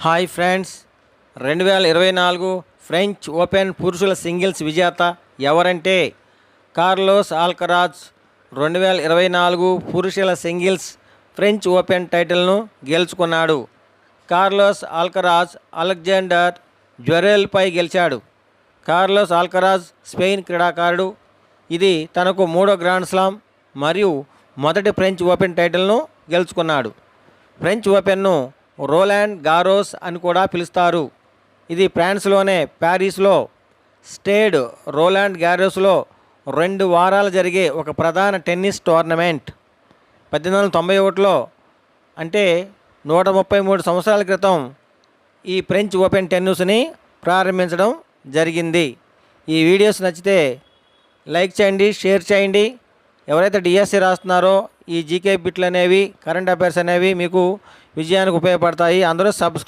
Hi friends, 2024 French open పురుషుల singles విజేత ఎవరంటే కార్లోస్ ఆల్కరాజ్ 2024 పురుషుల సింగిల్స్ ఫ్రెంచ్ ఓపెన్ టైటిల్ను గెలుచుకున్నాడు. కార్లోస్ ఆల్కరాజ్ అలెగ్జాండర్ జ్వరేల్పై గెలిచాడు. కార్లోస్ ఆల్కరాజ్ స్పెయిన్ క్రీడాకారుడు. ఇది తనకు మూడో గ్రాండ్ స్లామ్ మరియు మొదటి ఫ్రెంచ్ ఓపెన్ టైటిల్ను గెలుచుకున్నాడు. ఫ్రెంచ్ ఓపెన్ను రోలాండ్ గారోస్ అని కూడా పిలుస్తారు. ఇది ఫ్రాన్స్లోనే ప్యారిస్లో స్టేడ్ రోలాండ్ గారోస్లో 2 వారాలు జరిగే ఒక ప్రధాన టెన్నిస్ టోర్నమెంట్. 1891లో అంటే 133 సంవత్సరాల క్రితం ఈ ఫ్రెంచ్ ఓపెన్ టెన్నిస్ని ప్రారంభించడం జరిగింది. ఈ వీడియోస్ నచ్చితే లైక్ చేయండి, షేర్ చేయండి. ఎవరైతే డిఎస్సి రాస్తున్నారో ఈ జీకే బిట్లు అనేవి, కరెంట్ అఫైర్స్ అనేవి మీకు విజయానికి ఉపయోగపడతాయి. అందరూ సబ్స్క్రైబ్